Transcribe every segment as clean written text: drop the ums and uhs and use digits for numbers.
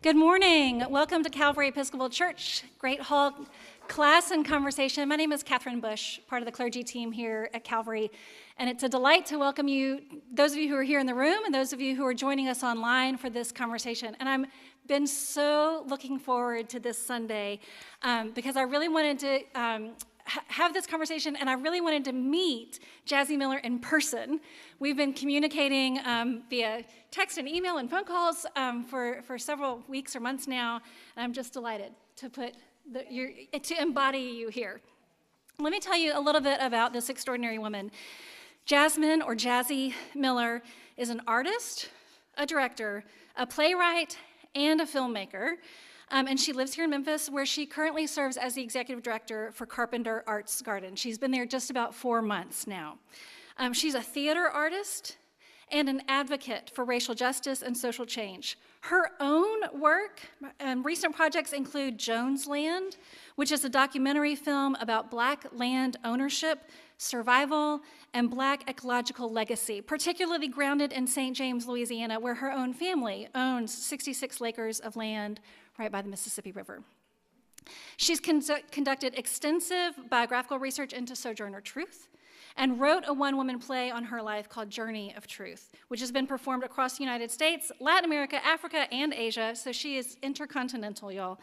Good morning. Welcome to Calvary Episcopal Church, Great Hall Class and Conversation. My name is Catherine Bush, part of the clergy team here at Calvary, and it's a delight to welcome you, those of you who are here in the room and those of you who are joining us online for this conversation. And I've been so looking forward to this Sunday because I really wanted to have this conversation, and I really wanted to meet Jazzy Miller in person. We've been communicating via text and email and phone calls for several weeks or months now, and I'm just delighted to to embody you here. Let me tell you a little bit about this extraordinary woman. Jasmine, or Jazzy Miller, is an artist, a director, a playwright, and a filmmaker. And she lives here in Memphis, where she currently serves as the executive director for Carpenter Arts Garden. She's been there just about 4 months now. She's a theater artist and an advocate for racial justice and social change. Her own work and recent projects include Jones Land, which is a documentary film about Black land ownership, survival, and Black ecological legacy, particularly grounded in St. James, Louisiana, where her own family owns 66 acres of land right by the Mississippi River. She's conducted extensive biographical research into Sojourner Truth and wrote a one-woman play on her life called Journey of Truth, which has been performed across the United States, Latin America, Africa, and Asia, so she is intercontinental, y'all,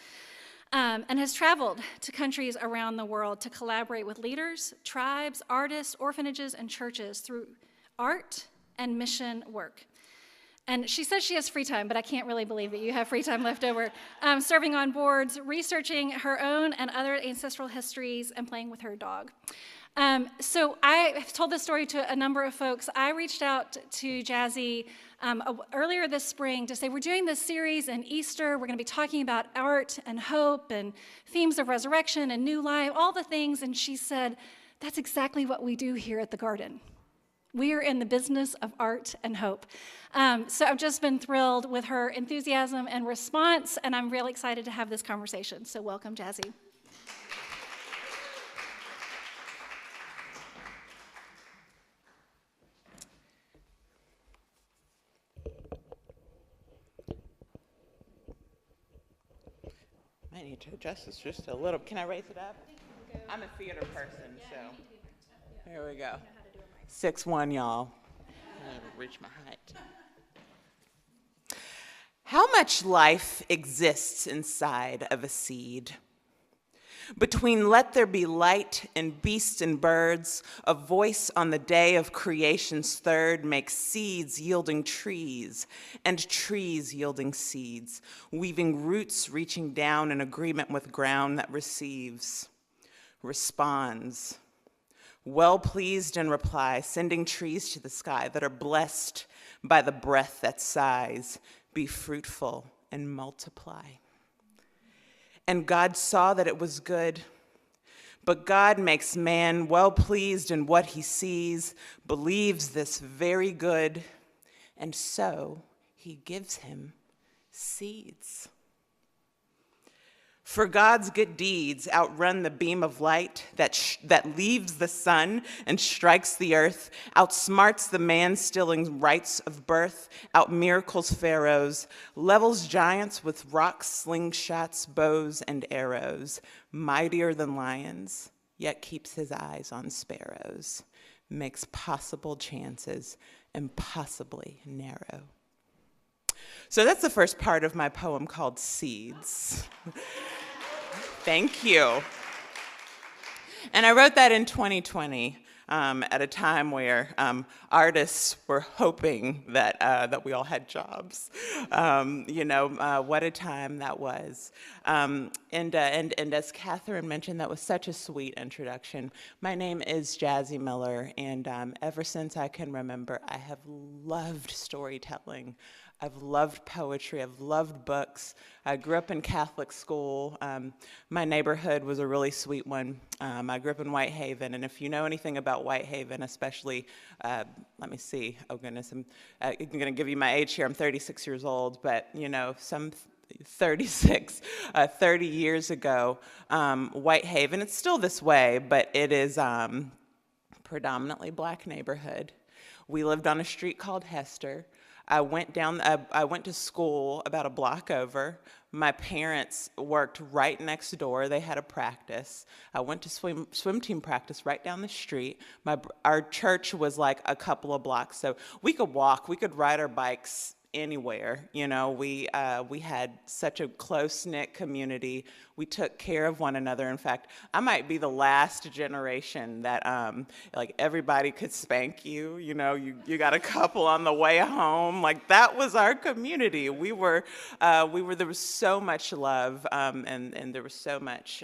and has traveled to countries around the world to collaborate with leaders, tribes, artists, orphanages, and churches through art and mission work. And she says she has free time, but I can't really believe that you have free time left over, serving on boards, researching her own and other ancestral histories, and playing with her dog. So I have told this story to a number of folks. I reached out to Jazzy earlier this spring to say, we're doing this series in Easter. We're going to be talking about art and hope and themes of resurrection and new life, all the things. And she said, that's exactly what we do here at the Garden. We are in the business of art and hope. So I've just been thrilled with her enthusiasm and response, and I'm really excited to have this conversation. So welcome, Jazzy. I need to adjust this just a little. Can I raise it up? I'm a theater person, so here we go. 6'1", y'all. I haven't reached my height. How much life exists inside of a seed? Between let there be light and beasts and birds, a voice on the day of creation's third makes seeds yielding trees, and trees yielding seeds, weaving roots reaching down in agreement with ground that receives, responds, well pleased in reply, sending trees to the sky that are blessed by the breath that sighs, be fruitful and multiply. And God saw that it was good, but God makes man well pleased in what he sees, believes this very good, and so he gives him seeds. For God's good deeds outrun the beam of light that leaves the sun and strikes the earth, outsmarts the man-stilling rites of birth, outmiracles pharaohs, levels giants with rocks, slingshots, bows, and arrows, mightier than lions, yet keeps his eyes on sparrows, makes possible chances impossibly narrow. So that's the first part of my poem called Seeds. Thank you. And I wrote that in 2020 at a time where artists were hoping that we all had jobs. What a time that was. And as Catherine mentioned, that was such a sweet introduction. My name is Jazzy Miller, and ever since I can remember, I have loved storytelling. I've loved poetry, I've loved books. I grew up in Catholic school. My neighborhood was a really sweet one. I grew up in Whitehaven, and if you know anything about Whitehaven, especially, let me see, oh goodness, I'm gonna give you my age here, I'm 36 years old, but 30 years ago, Whitehaven, it's still this way, but it is predominantly Black neighborhood. We lived on a street called Hester. I went to school about a block over. My parents worked right next door. They had a practice. I went to swim team practice right down the street. Our church was like a couple of blocks, so we could walk, we could ride our bikes anywhere. You know, we had such a close-knit community. We took care of one another. In fact, I might be the last generation that like everybody could spank you. You know, you got a couple on the way home. Like that was our community. There was so much love and there was so much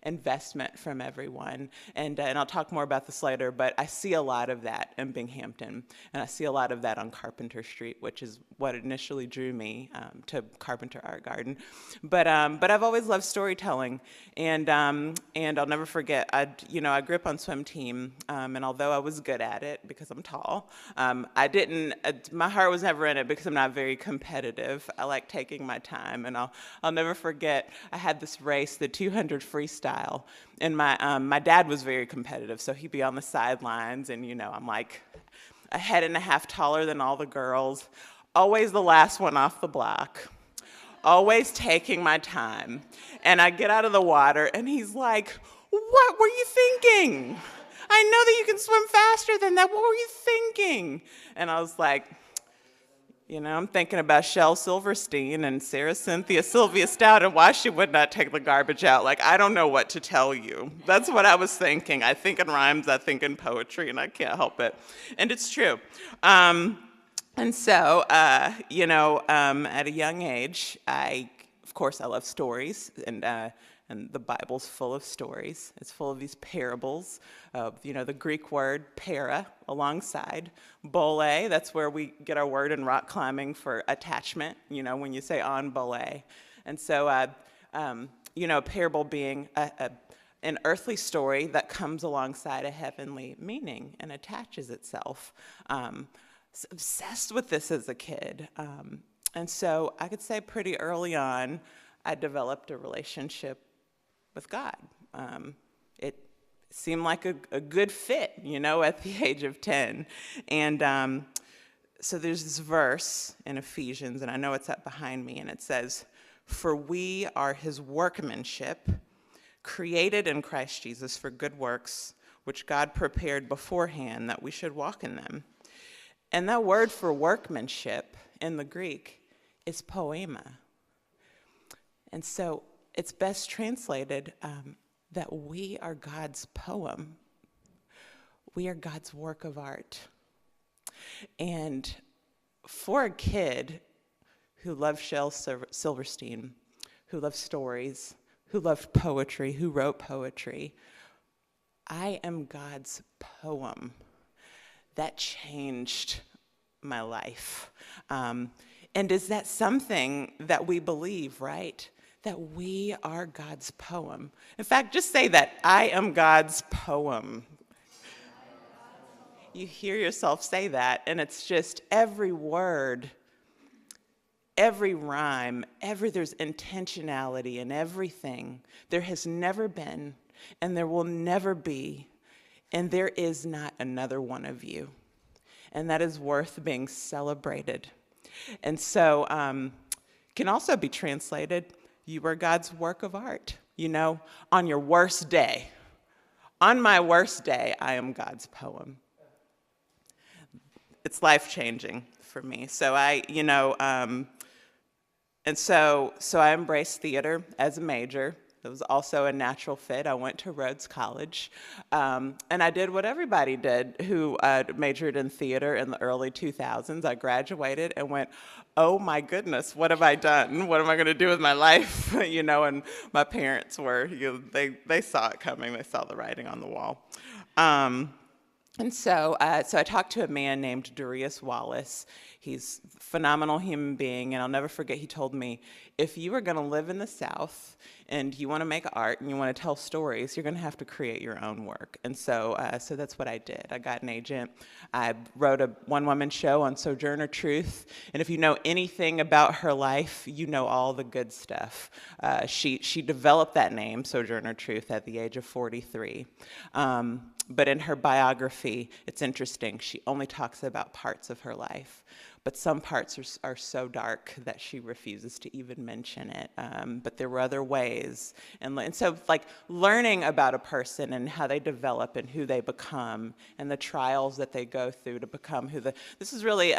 investment from everyone. And I'll talk more about this later, but I see a lot of that in Binghamton, and I see a lot of that on Carpenter Street, which is what initially drew me to Carpenter Art Garden. But I've always loved storytelling, and I'll never forget. I grew up on swim team, and although I was good at it because I'm tall, my heart was never in it because I'm not very competitive. I like taking my time, and I'll never forget. I had this race, the 200 freestyle, and my dad was very competitive, so he'd be on the sidelines, and I'm like a head and a half taller than all the girls. Always the last one off the block, always taking my time. And I get out of the water, and he's like, "What were you thinking? I know that you can swim faster than that. What were you thinking?" And I was like, I'm thinking about Shel Silverstein and Sarah Cynthia Sylvia Stout and why she would not take the garbage out. Like, I don't know what to tell you. That's what I was thinking. I think in rhymes, I think in poetry, and I can't help it. And it's true. And so, at a young age, of course, I love stories, and the Bible's full of stories. It's full of these parables of, the Greek word para, alongside. Bole, that's where we get our word in rock climbing for attachment, when you say on bole. And so, a parable being an earthly story that comes alongside a heavenly meaning and attaches itself. So obsessed with this as a kid. And so I could say pretty early on, I developed a relationship with God. It seemed like a good fit, at the age of 10. And so there's this verse in Ephesians, and I know it's up behind me, and it says, "For we are his workmanship, created in Christ Jesus for good works, which God prepared beforehand that we should walk in them." And that word for workmanship in the Greek is poema. And so it's best translated that we are God's poem. We are God's work of art. And for a kid who loved Shel Silverstein, who loved stories, who loved poetry, who wrote poetry, I am God's poem. That changed my life. And is that something that we believe, right? That we are God's poem. In fact, just say that, I am God's poem. You hear yourself say that, and it's just every word, every rhyme, there's intentionality in everything. There has never been, and there will never be, and there is not another one of you. And that is worth being celebrated. And so, can also be translated, you are God's work of art. On your worst day, on my worst day, I am God's poem. It's life-changing for me. So I embraced theater as a major. It was also a natural fit. I went to Rhodes College, and I did what everybody did who majored in theater in the early 2000s. I graduated and went, oh my goodness, what have I done? What am I going to do with my life? And my parents were, they saw it coming. They saw the writing on the wall. And so I talked to a man named Darius Wallace. He's a phenomenal human being, and I'll never forget, he told me, if you are going to live in the South and you want to make art and you want to tell stories, you're going to have to create your own work. And so that's what I did. I got an agent. I wrote a one-woman show on Sojourner Truth, and if you know anything about her life, you know all the good stuff. She developed that name, Sojourner Truth, at the age of 43. But in her biography, it's interesting, she only talks about parts of her life. but some parts are so dark that she refuses to even mention it. But there were other ways. And so like learning about a person and how they develop and who they become and the trials that they go through to become this is really,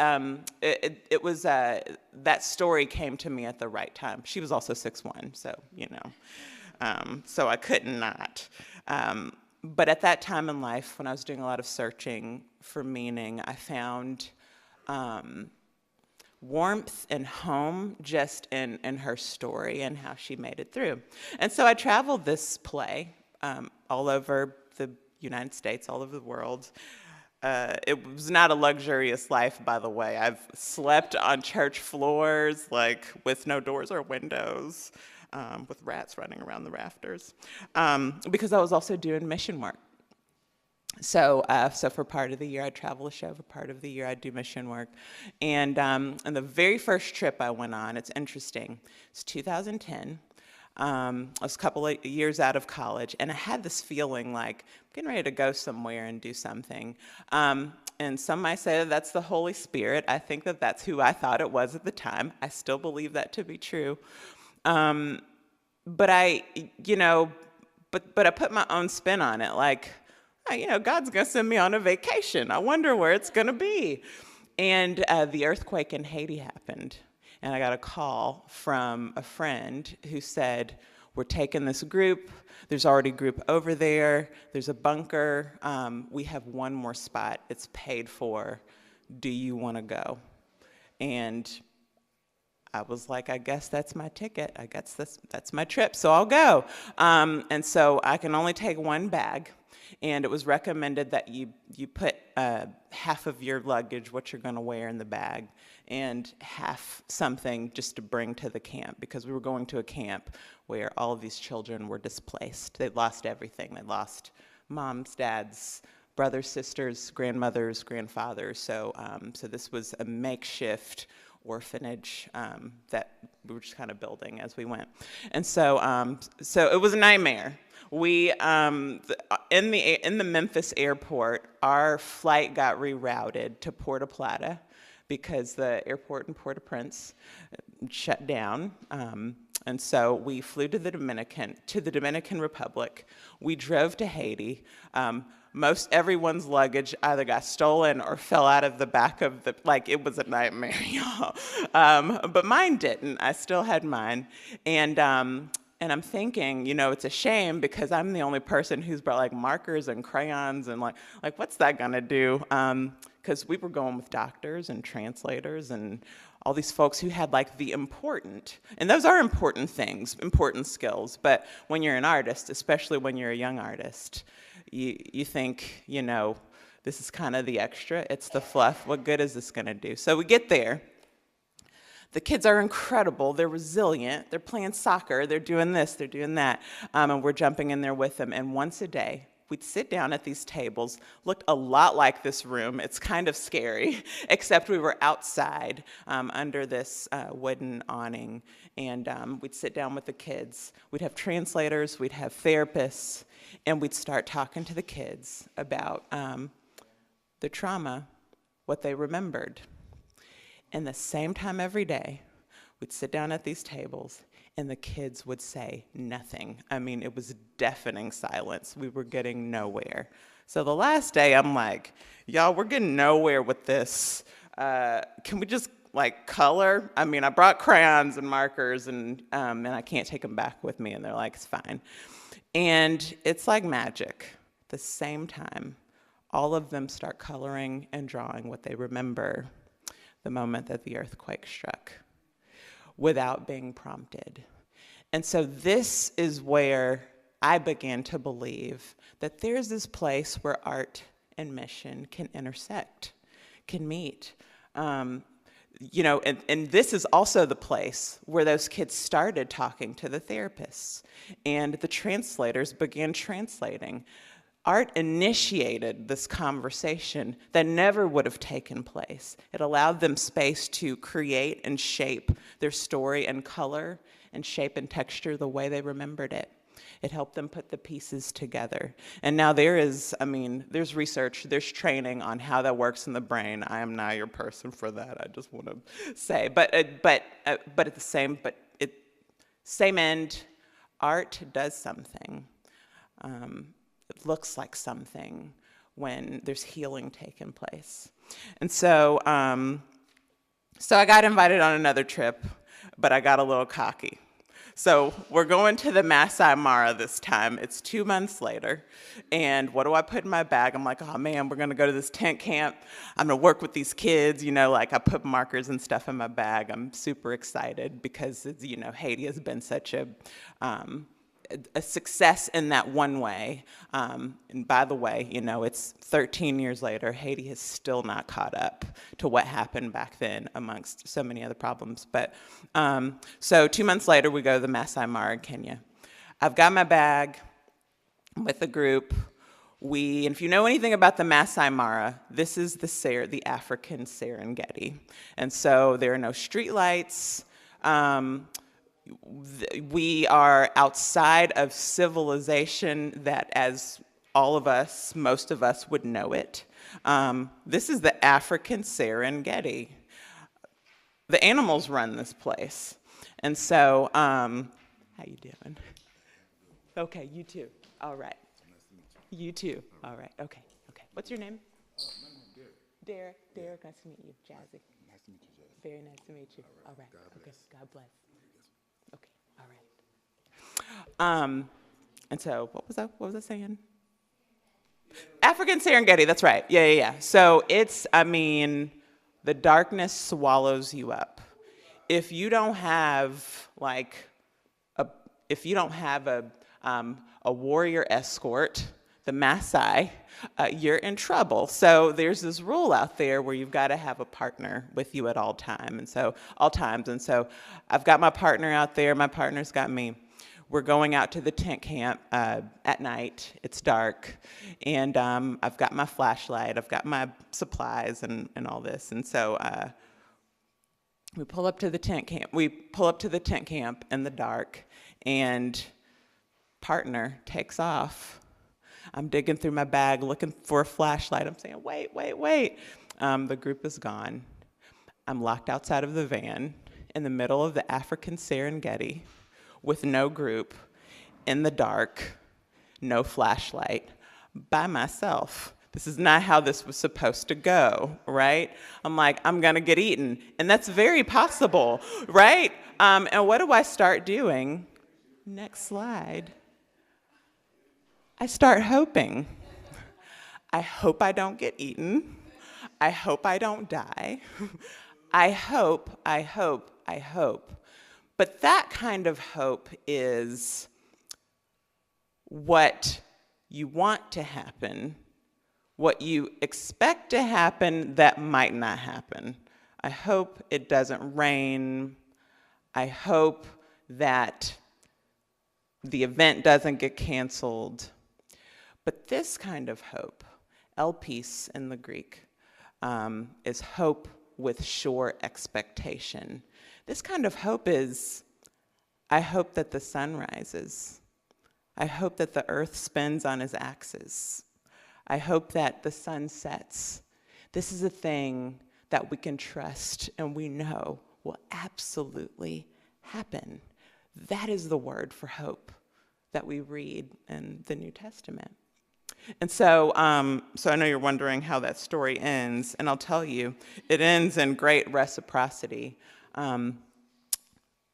it was, that story came to me at the right time. She was also 6'1", so, so I couldn't not. But at that time in life, when I was doing a lot of searching for meaning, I found warmth and home just in her story and how she made it through. And so I traveled this play all over the United States, all over the world. It was not a luxurious life, by the way. I've slept on church floors, like with no doors or windows, with rats running around the rafters, because I was also doing mission work. So for part of the year, I'd travel a show. For part of the year, I'd do mission work. And the very first trip I went on, it's interesting, it's 2010. I was a couple of years out of college, and I had this feeling like I'm getting ready to go somewhere and do something. And some might say that that's the Holy Spirit. I think that that's who I thought it was at the time. I still believe that to be true. But I put my own spin on it, like, God's going to send me on a vacation. I wonder where it's going to be. And the earthquake in Haiti happened. And I got a call from a friend who said, we're taking this group. There's already a group over there. There's a bunker. We have one more spot. It's paid for. Do you want to go? And I was like, I guess that's my ticket. I guess that's my trip, so I'll go. And so I can only take one bag. And it was recommended that you put half of your luggage, what you're going to wear, in the bag, and half something just to bring to the camp, because we were going to a camp where all of these children were displaced. They lost everything. They lost moms, dads, brothers, sisters, grandmothers, grandfathers. So this was a makeshift orphanage that we were just kind of building as we went. And so it was a nightmare. We, in the Memphis airport, our flight got rerouted to Puerto Plata because the airport in Port-au-Prince shut down. And so we flew to the Dominican Republic. We drove to Haiti. Most everyone's luggage either got stolen or fell out of the back of it was a nightmare, y'all. But mine didn't. I still had mine. And I'm thinking, it's a shame because I'm the only person who's brought markers and crayons and what's that gonna do? Because we were going with doctors and translators and all these folks who had the important, and those are important things, important skills, but when you're an artist, especially when you're a young artist, you think, this is kind of the extra, it's the fluff, what good is this gonna do? So we get there. The kids are incredible, they're resilient, they're playing soccer, they're doing this, they're doing that, and we're jumping in there with them. And once a day, we'd sit down at these tables, looked a lot like this room, it's kind of scary, except we were outside under this wooden awning, and we'd sit down with the kids. We'd have translators, we'd have therapists, and we'd start talking to the kids about the trauma, what they remembered. And the same time every day, we'd sit down at these tables, and the kids would say nothing. I mean, it was deafening silence. We were getting nowhere. So the last day, I'm like, y'all, we're getting nowhere with this. Can we just, color? I mean, I brought crayons and markers, and I can't take them back with me. And they're like, it's fine. And it's like magic. At the same time, all of them start coloring and drawing what they remember the moment that the earthquake struck, without being prompted. And so this is where I began to believe that there's this place where art and mission can intersect, can meet. And this is also the place where those kids started talking to the therapists, and the translators began translating. Art initiated this conversation that never would have taken place. It allowed them space to create and shape their story and color and shape and texture the way they remembered it. It helped them put the pieces together. And now there's research, there's training on how that works in the brain. I am not your person for that, I just want to say. But at the same end, art does something. It looks like something when there's healing taking place. And so I got invited on another trip, but I got a little cocky. So we're going to the Masai Mara this time. It's 2 months later. And what do I put in my bag? I'm like, oh man, we're gonna go to this tent camp. I'm gonna work with these kids, like I put markers and stuff in my bag. I'm super excited because, Haiti has been such a success in that one way. And by the way, it's 13 years later, Haiti has still not caught up to what happened back then amongst so many other problems. But so 2 months later, we go to the Masai Mara in Kenya. I've got my bag with a group. And if you know anything about the Masai Mara, this is the African Serengeti. And so there are no street lights. We are outside of civilization that, as most of us would know it. This is the African Serengeti. The animals run this place. And so, how you doing? Okay, you too. All right. You too. All right. Okay. What's your name? My name is Derek. Derek, nice to meet you. Jazzy. Nice to meet you, Jazzy. Very nice to meet you. All right. Okay. God bless. Okay. All right. And so what was I saying? African Serengeti, that's right. Yeah. So it's, the darkness swallows you up. If you don't have a warrior escort, the Maasai, you're in trouble. So there's this rule out there where you've got to have a partner with you at all times. And so I've got my partner out there. My partner's got me. We're going out to the tent camp at night. It's dark. And I've got my flashlight. I've got my supplies and all this. And so we pull up to the tent camp. We pull up to the tent camp in the dark, and partner takes off. I'm digging through my bag looking for a flashlight. I'm saying, wait. The group is gone. I'm locked outside of the van in the middle of the African Serengeti with no group, in the dark, no flashlight, by myself. This is not how this was supposed to go, right? I'm like, I'm gonna get eaten. And that's very possible, right? And what do I start doing? Next slide. I start hoping. I hope I don't get eaten. I hope I don't die. I hope. But that kind of hope is what you want to happen, what you expect to happen that might not happen. I hope it doesn't rain. I hope that the event doesn't get canceled. But this kind of hope, elpis in the Greek, is hope with sure expectation. This kind of hope is, I hope that the sun rises. I hope that the earth spins on his axis. I hope that the sun sets. This is a thing that we can trust and we know will absolutely happen. That is the word for hope that we read in the New Testament. And so I know you're wondering how that story ends, and I'll tell you, it ends in great reciprocity.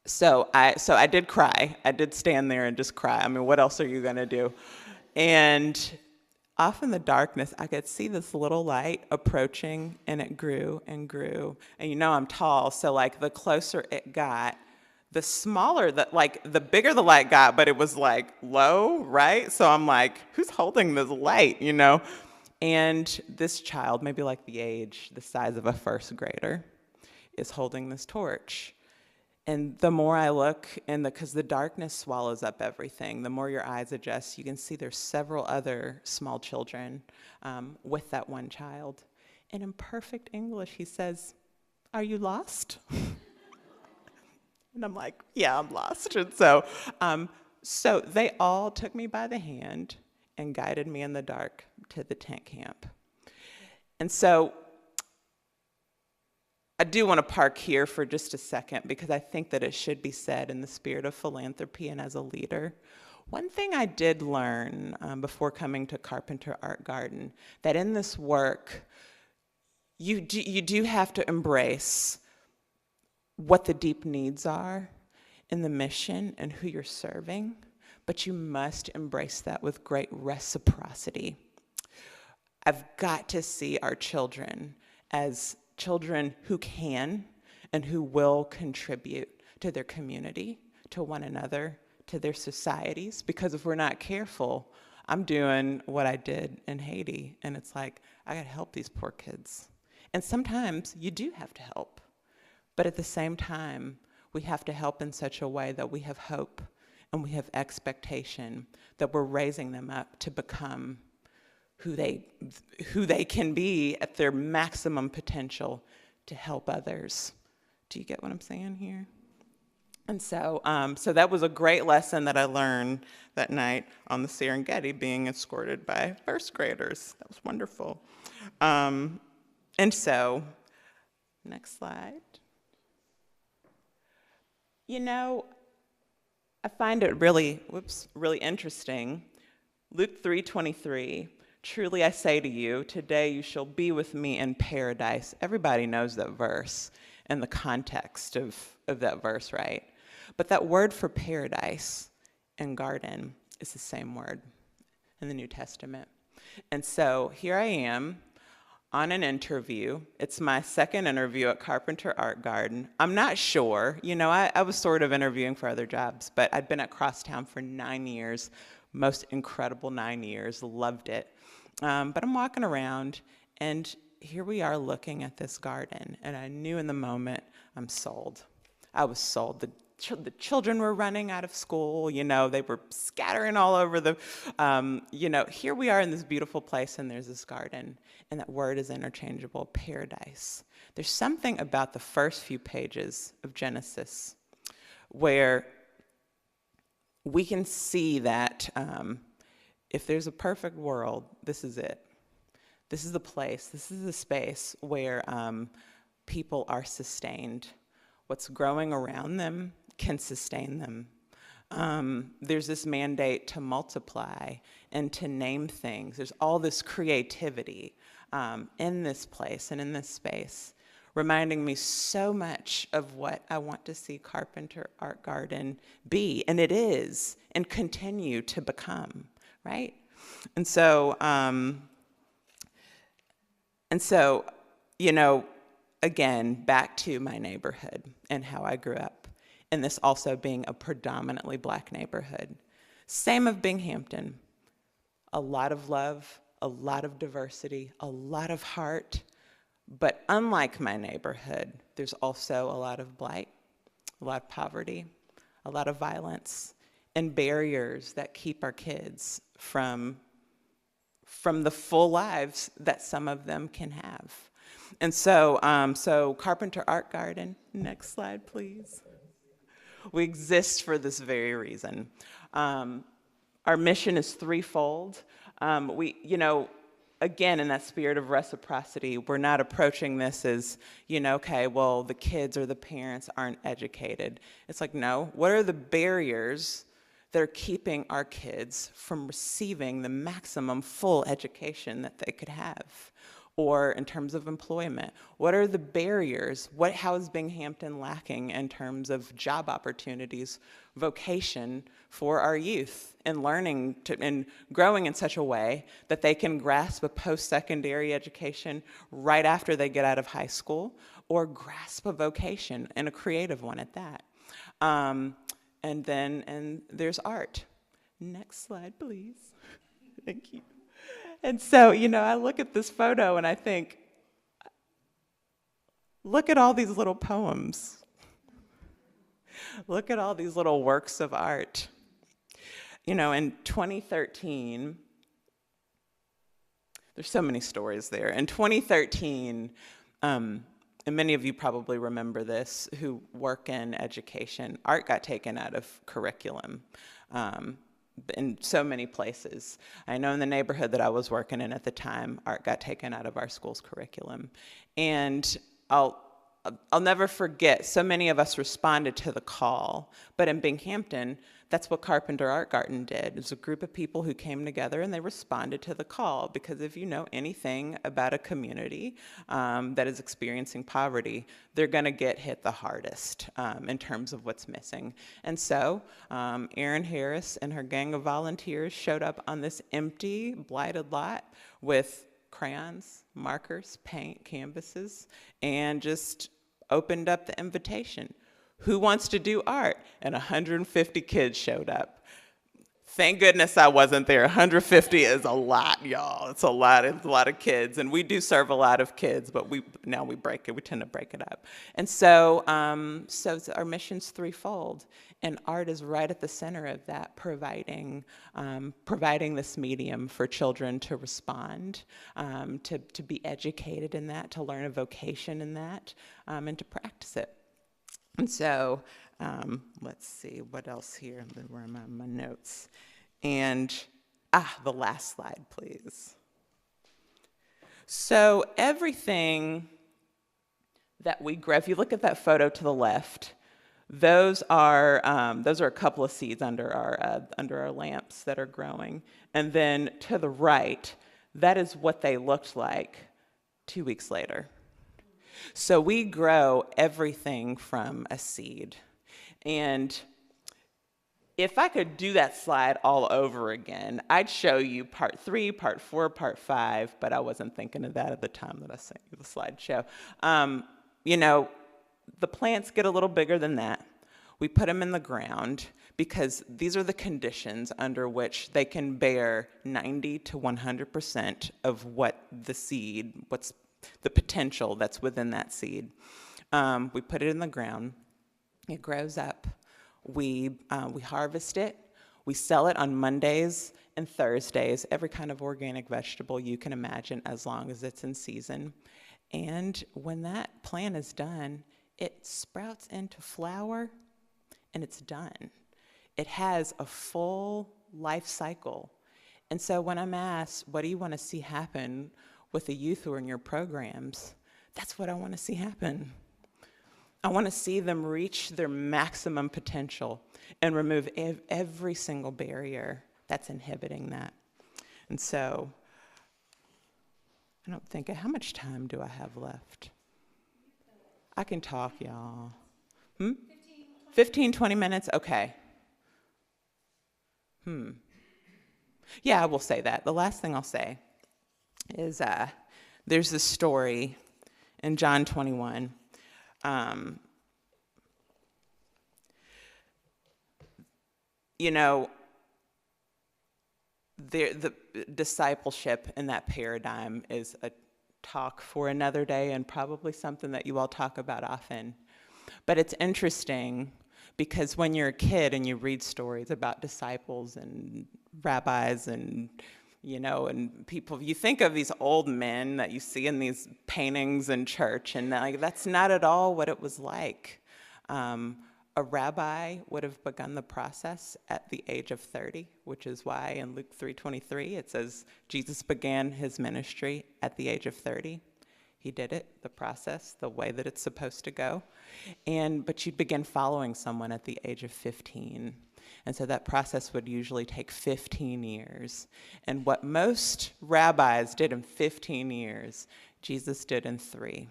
So I did cry. I did stand there and just cry. What else are you gonna do? And off in the darkness, I could see this little light approaching, and it grew and grew. And I'm tall, so the closer it got, the smaller, the bigger the light got, but it was low, right? So I'm like, who's holding this light, And this child, maybe the size of a first grader, is holding this torch. And the more I look, because the darkness swallows up everything, the more your eyes adjust, you can see there's several other small children with that one child. And in perfect English, he says, "Are you lost?" And I'm like, yeah, I'm lost. And So they all took me by the hand and guided me in the dark to the tent camp. And so I do want to park here for just a second because I think that it should be said in the spirit of philanthropy and as a leader. One thing I did learn before coming to Carpenter Art Garden, that in this work, you do have to embrace what the deep needs are in the mission and who you're serving, but you must embrace that with great reciprocity. I've got to see our children as children who can and who will contribute to their community, to one another, to their societies, because if we're not careful, I'm doing what I did in Haiti, and it's like, I gotta help these poor kids. And sometimes you do have to help, but at the same time, we have to help in such a way that we have hope and we have expectation that we're raising them up to become who they can be at their maximum potential to help others. Do you get what I'm saying here? And so that was a great lesson that I learned that night on the Serengeti, being escorted by first graders. That was wonderful. And so, next slide. You know, I find it really interesting. Luke 3:23. Truly I say to you, today you shall be with me in paradise. Everybody knows that verse and the context of that verse, right? But that word for paradise and garden is the same word in the New Testament. And so here I am on an interview. It's my second interview at Carpenter Art Garden. I'm not sure, I was sort of interviewing for other jobs, but I'd been at Crosstown for 9 years, most incredible 9 years, loved it. But I'm walking around, and here we are looking at this garden, and I knew in the moment I'm sold. I was sold. The children were running out of school, they were scattering all over the, here we are in this beautiful place, and there's this garden, and that word is interchangeable, paradise. There's something about the first few pages of Genesis where we can see that if there's a perfect world, this is it. This is the place, this is the space where people are sustained. What's growing around them can sustain them. There's this mandate to multiply and to name things. There's all this creativity in this place and in this space, reminding me so much of what I want to see Carpenter Art Garden be, and it is, and continue to become, right? And so, again, back to my neighborhood and how I grew up, and this also being a predominantly Black neighborhood. Same of Binghamton. A lot of love, a lot of diversity, a lot of heart, but unlike my neighborhood, there's also a lot of blight, a lot of poverty, a lot of violence, and barriers that keep our kids from the full lives that some of them can have. And so, Carpenter Art Garden, next slide, please. We exist for this very reason. Our mission is threefold. Again, in that spirit of reciprocity, we're not approaching this as, okay, well, the kids or the parents aren't educated. It's like, no, what are the barriers that are keeping our kids from receiving the maximum full education that they could have? Or in terms of employment, what are the barriers? How is Binghamton lacking in terms of job opportunities, vocation for our youth, and learning and growing in such a way that they can grasp a post-secondary education right after they get out of high school, or grasp a vocation, and a creative one at that. And there's art. Next slide, please. Thank you. And so, I look at this photo and I think, look at all these little poems. Look at all these little works of art. In 2013, there's so many stories there. In 2013, and many of you probably remember this, who work in education, art got taken out of curriculum. in so many places. I know in the neighborhood that I was working in at the time, art got taken out of our school's curriculum. And I'll never forget, so many of us responded to the call. But in Binghamton, that's what Carpenter Art Garden did. It was a group of people who came together and they responded to the call. Because if you know anything about a community that is experiencing poverty, they're going to get hit the hardest in terms of what's missing. And so Erin Harris and her gang of volunteers showed up on this empty, blighted lot with crayons, markers, paint, canvases, and just opened up the invitation. Who wants to do art? And 150 kids showed up. Thank goodness I wasn't there. 150 is a lot, y'all. It's a lot of kids. And we do serve a lot of kids, but we tend to break it up. And so our mission's threefold. And art is right at the center of that, providing this medium for children to respond, to be educated in that, to learn a vocation in that, and to practice it. And so, let's see, what else here? Where am I on my notes? And, the last slide, please. So everything that we grow, if you look at that photo to the left, those are a couple of seeds under our lamps that are growing. And then to the right, that is what they looked like 2 weeks later. So we grow everything from a seed. And if I could do that slide all over again, I'd show you part 3, part 4, part 5, but I wasn't thinking of that at the time that I sent you the slideshow. The plants get a little bigger than that. We put them in the ground because these are the conditions under which they can bear 90 to 100% of what's the potential that's within that seed. We put it in the ground. It grows up. We harvest it. We sell it on Mondays and Thursdays, every kind of organic vegetable you can imagine, as long as it's in season. And when that plant is done, it sprouts into flower, and it's done. It has a full life cycle. And so when I'm asked, what do you want to see happen with the youth who are in your programs? That's what I want to see happen. I want to see them reach their maximum potential and remove every single barrier that's inhibiting that. And so, I don't think, how much time do I have left? I can talk, y'all. 15, 20 minutes? Okay. Yeah, I will say that. The last thing I'll say is there's this story in John 21. The discipleship in that paradigm is a talk for another day and probably something that you all talk about often. But it's interesting because when you're a kid and you read stories about disciples and rabbis and and people, you think of these old men that you see in these paintings in church, and that's not at all what it was like. A rabbi would have begun the process at the age of 30, which is why in Luke 3:23 it says Jesus began his ministry at the age of 30. He did it, the process, the way that it's supposed to go. But you'd begin following someone at the age of 15. And so that process would usually take 15 years. And what most rabbis did in 15 years, Jesus did in 3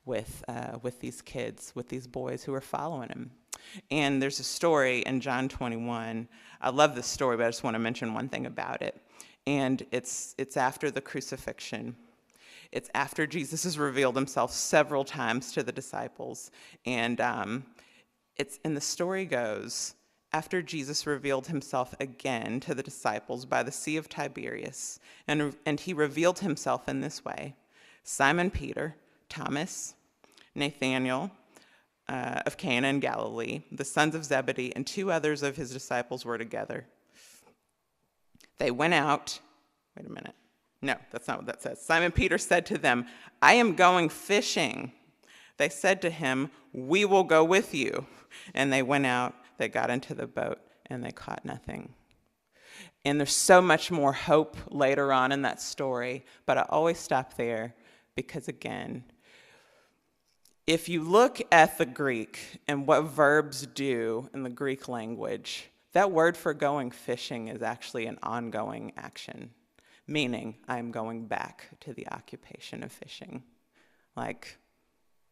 with these kids, with these boys who were following him. And there's a story in John 21. I love this story, but I just want to mention one thing about it. And it's after the crucifixion. It's after Jesus has revealed himself several times to the disciples. And the story goes, after Jesus revealed himself again to the disciples by the Sea of Tiberias, and he revealed himself in this way: Simon Peter, Thomas, Nathanael of Cana in Galilee, the sons of Zebedee, and 2 others of his disciples were together. They went out. Wait a minute. No, that's not what that says. Simon Peter said to them, "I am going fishing." They said to him, "We will go with you." And they went out, they got into the boat, and they caught nothing. And there's so much more hope later on in that story, but I always stop there because, again, if you look at the Greek and what verbs do in the Greek language, that word for going fishing is actually an ongoing action, meaning I'm going back to the occupation of fishing. Like,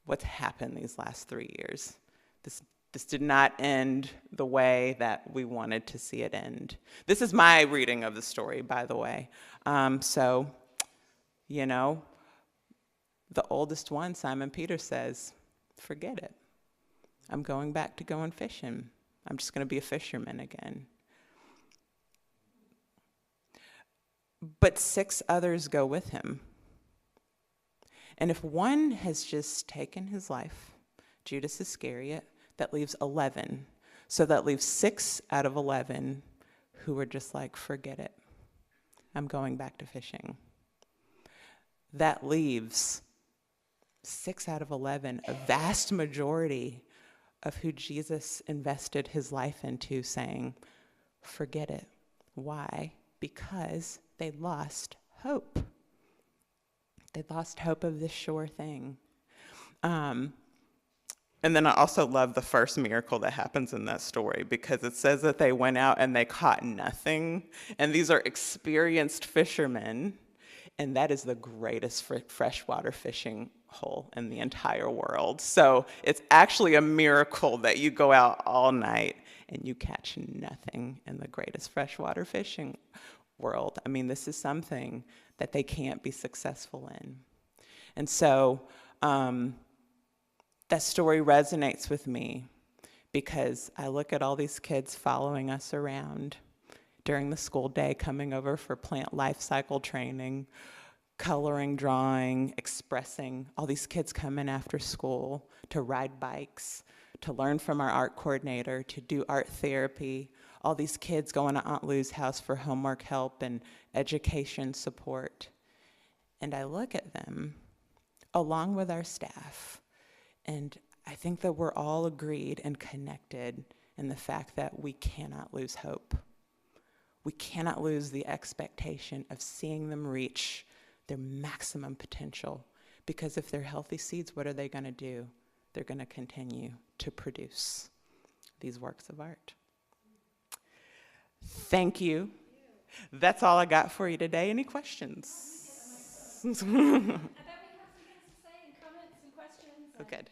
what's happened these last 3 years? This did not end the way that we wanted to see it end. This is my reading of the story, by the way. So, you know, the oldest one, Simon Peter, says, forget it. I'm going back to going fishing. I'm just going to be a fisherman again. But 6 others go with him. And if one has just taken his life, Judas Iscariot, that leaves 11. So that leaves 6 out of 11 who are just like, forget it. I'm going back to fishing. That leaves 6 out of 11, a vast majority of who Jesus invested his life into, saying, forget it. Why? Because they lost hope. They lost hope of this sure thing. And then I also love the first miracle that happens in that story, because it says that they went out and they caught nothing. And these are experienced fishermen. And that is the greatest freshwater fishing hole in the entire world. So it's actually a miracle that you go out all night and you catch nothing in the greatest freshwater fishing world. I mean, this is something that they can't be successful in. And so that story resonates with me because I look at all these kids following us around during the school day, coming over for plant life cycle training, coloring, drawing, expressing. All these kids come in after school to ride bikes, to learn from our art coordinator, to do art therapy. All these kids going to Aunt Lou's house for homework help and education support. And I look at them along with our staff, and I think that we're all agreed and connected in the fact that we cannot lose hope. We cannot lose the expectation of seeing them reach their maximum potential, because if they're healthy seeds, what are they going to do? They're going to continue to produce these works of art. Thank you. That's all I got for you today. Any questions? I bet we have some things to say and comments and questions. Oh, good.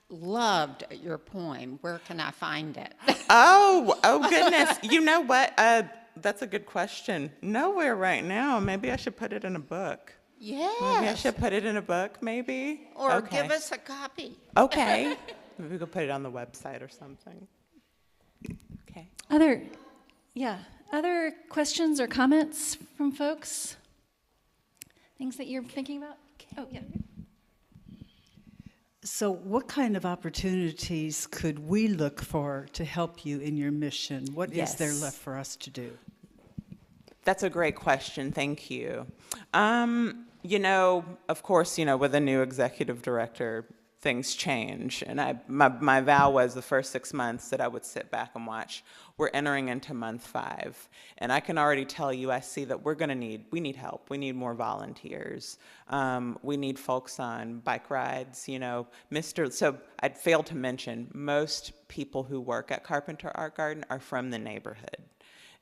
Loved your poem. Where can I find it? Oh goodness. You know what? That's a good question. Nowhere right now. Maybe I should put it in a book. Yes. Maybe I should put it in a book, maybe? Or Okay. give us a copy. Okay. Maybe we could put it on the website or something. Okay. Other questions or comments from folks? Things that you're thinking about? Oh, yeah. So what kind of opportunities could we look for to help you in your mission? What is there Yes. left for us to do? That's a great question. Thank you. You know, of course, you know, with a new executive director, things change. And my vow was the first 6 months that I would sit back and watch. We're entering into month 5. And I can already tell you, I see that we need help. We need more volunteers. We need folks on bike rides, you know. So I'd failed to mention, most people who work at Carpenter Art Garden are from the neighborhood.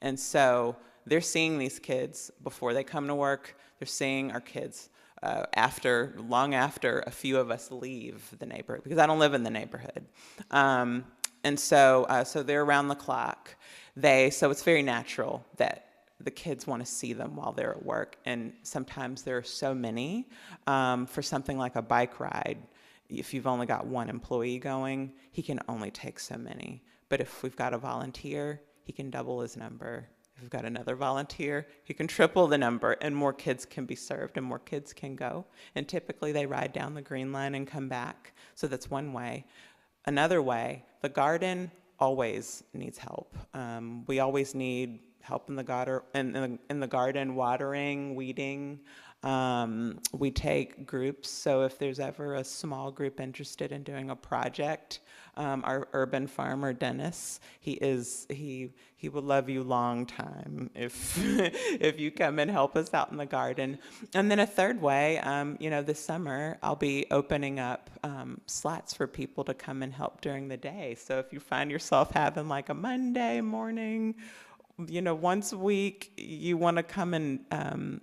And so they're seeing these kids before they come to work. They're seeing our kids long after a few of us leave the neighborhood, because I don't live in the neighborhood. And so they're around the clock. So it's very natural that the kids want to see them while they're at work. And sometimes there are so many. For something like a bike ride, if you've only got one employee going, he can only take so many. But if we've got a volunteer, he can double his number. If we've got another volunteer, he can triple the number, and more kids can be served and more kids can go. And typically they ride down the green line and come back. So that's one way. Another way, the garden always needs help. We always need help in the garden, watering, weeding. We take groups, so if there's ever a small group interested in doing a project, our urban farmer Dennis, he will love you long time if if you come and help us out in the garden. And then a third way, this summer I'll be opening up slots for people to come and help during the day. So if you find yourself having like a Monday morning, once a week, you want to come and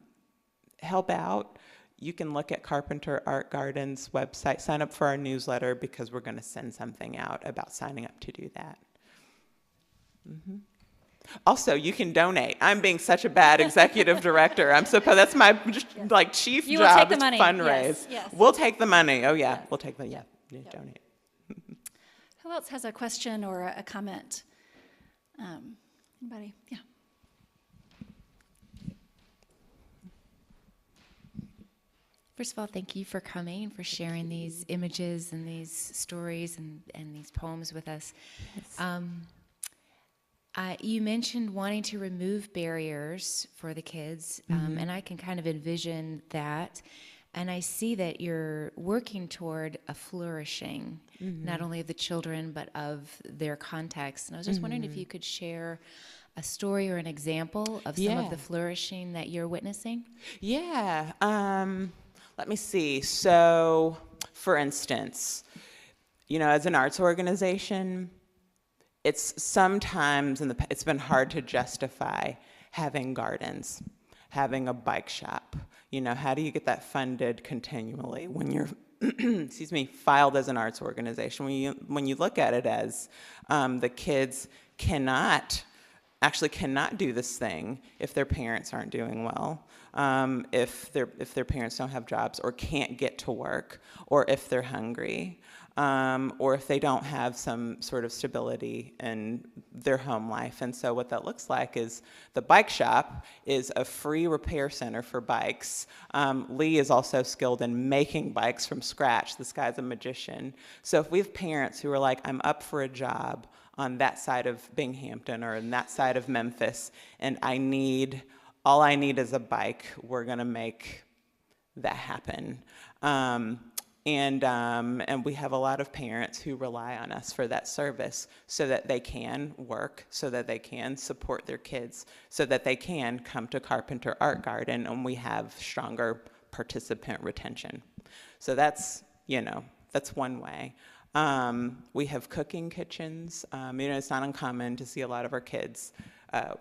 help out, you can look at Carpenter Art Garden's website, sign up for our newsletter, because we're going to send something out about signing up to do that. Also, you can donate. I'm being such a bad executive director. That's my chief You will job take the is money. fundraise. Yes. We'll take the money. Oh yeah, we'll take the donate. Who else has a question or a comment? Anybody? Yeah. First of all, thank you for coming, for sharing these images and these stories and these poems with us. You mentioned wanting to remove barriers for the kids, and I can kind of envision that. And I see that you're working toward a flourishing, not only of the children, but of their context. And I was just wondering if you could share a story or an example of some of the flourishing that you're witnessing. Yeah. Let me see. So, for instance, as an arts organization, it's sometimes it's been hard to justify having gardens, having a bike shop. How do you get that funded continually when you're, filed as an arts organization? When you look at it as the kids cannot do this thing if their parents aren't doing well, if their parents don't have jobs or can't get to work, or if they're hungry, or if they don't have some sort of stability in their home life. And so what that looks like is the bike shop is a free repair center for bikes. Lee is also skilled in making bikes from scratch. This guy's a magician. So if we have parents who are like, I'm up for a job on that side of Binghamton or in that side of Memphis, and all I need is a bike, we're gonna make that happen. And we have a lot of parents who rely on us for that service so that they can work, so that they can support their kids, so that they can come to Carpenter Art Garden, and we have stronger participant retention. So that's one way. We have cooking kitchens. It's not uncommon to see a lot of our kids. I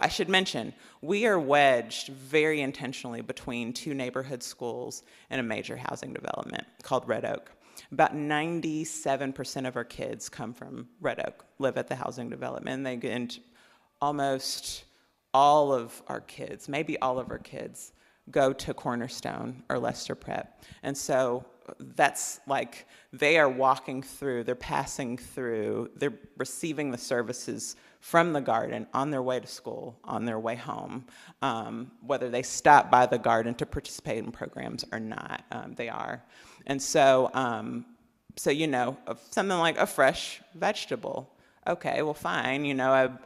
should mention, we are wedged very intentionally between two neighborhood schools and a major housing development called Red Oak. About 97% of our kids come from Red Oak, live at the housing development, and almost all of our kids, maybe all of our kids, go to Cornerstone or Lester Prep. And so that's like they are walking through, they're passing through, they're receiving the services from the garden on their way to school, on their way home, whether they stop by the garden to participate in programs or not, they are. And so, something like a fresh vegetable. Okay, well, fine. We're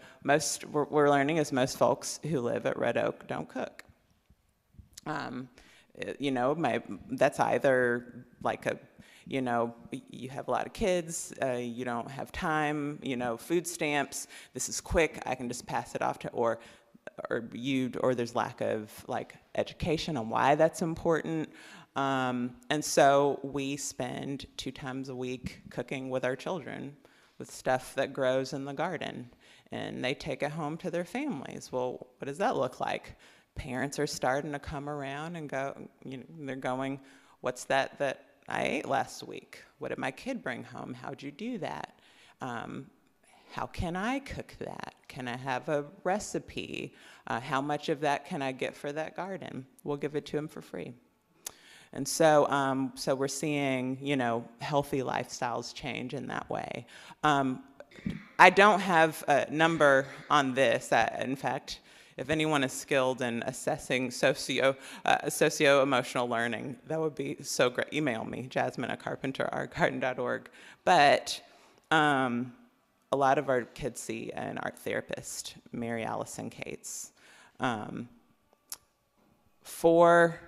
learning is most folks who live at Red Oak don't cook. That's either like you have a lot of kids, you don't have time, food stamps, this is quick, I can just pass it off to, or there's lack of education on why that's important. And so we spend 2 times a week cooking with our children with stuff that grows in the garden, and they take it home to their families. Well, what does that look like? Parents are starting to come around and go, they're going, what's that I ate last week? What did my kid bring home? How'd you do that? How can I cook that? Can I have a recipe? How much of that can I get for that garden? We'll give it to them for free. And so, so we're seeing, healthy lifestyles change in that way. I don't have a number on this. In fact, if anyone is skilled in assessing socio-emotional learning, that would be so great. Email me, jasmine@carpenterartgarden.org. But a lot of our kids see an art therapist, Mary Allison Cates. for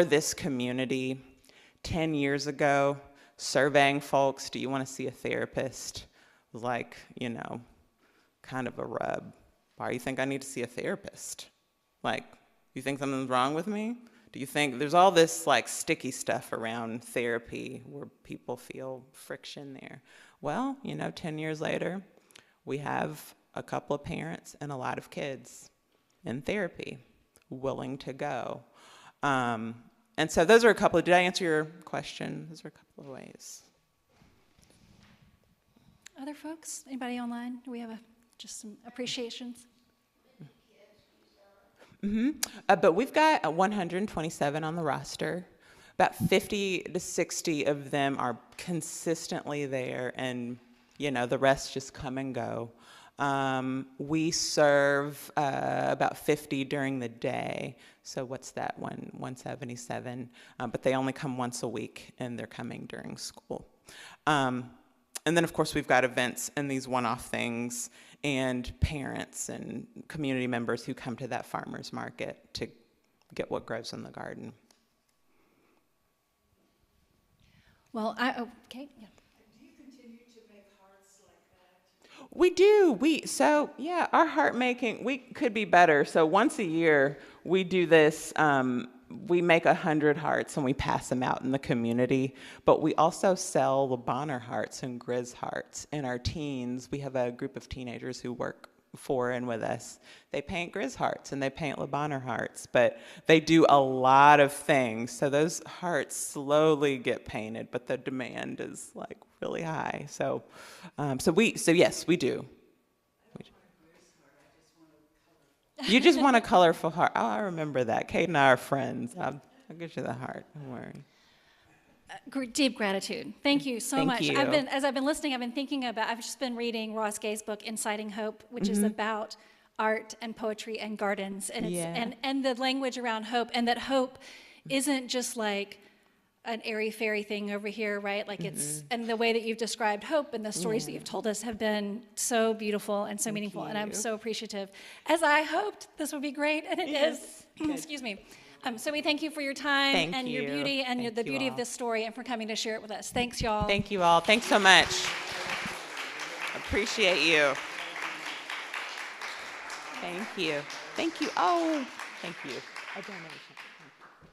this community, 10 years ago, surveying folks, do you want to see a therapist, was like, kind of a rub. Why do you think I need to see a therapist? Like, you think something's wrong with me? Do you think there's all this like sticky stuff around therapy where people feel friction there? Well, 10 years later, we have a couple of parents and a lot of kids in therapy willing to go. And so those are a couple of, did I answer your question? Those are a couple of ways. Other folks? Anybody online? Do we have just some appreciations? But we've got 127 on the roster. About 50 to 60 of them are consistently there, and the rest just come and go. We serve about 50 during the day. So what's that, 177? But they only come once a week, and they're coming during school. And then, of course, we've got events and these one-off things, and parents and community members who come to that farmer's market to get what grows in the garden. Well, okay, yeah. Do you continue to make hearts like that? We do. Our heart making, we could be better. So once a year, we do this. We make 100 hearts and we pass them out in the community. But we also sell the Bonner hearts and Grizz hearts. And our teens, we have a group of teenagers who work for and with us. They paint Grizz hearts and they paint Le Bonner hearts, but they do a lot of things. So those hearts slowly get painted, but the demand is like really high. So yes, we do. You just want a colorful heart. Oh, I remember that. Kate and I are friends. I'll get you the heart. Don't worry. Deep gratitude. Thank you so Thank much. you. As I've been listening, I've been thinking about, I've just been reading Ross Gay's book, Inciting Hope, which is about art and poetry and gardens. And it's, and the language around hope, and that hope isn't just like an airy-fairy thing over here, right? Like it's, and the way that you've described hope and the stories that you've told us have been so beautiful and so meaningful, and I'm so appreciative. As I hoped this would be great, and it is. Excuse me. So we thank you for your time and your beauty and the beauty of this story, and for coming to share it with us. Thanks, y'all. Thank you all. Thanks so much. Appreciate you. Thank you. Thank you. Oh, thank you. A donation.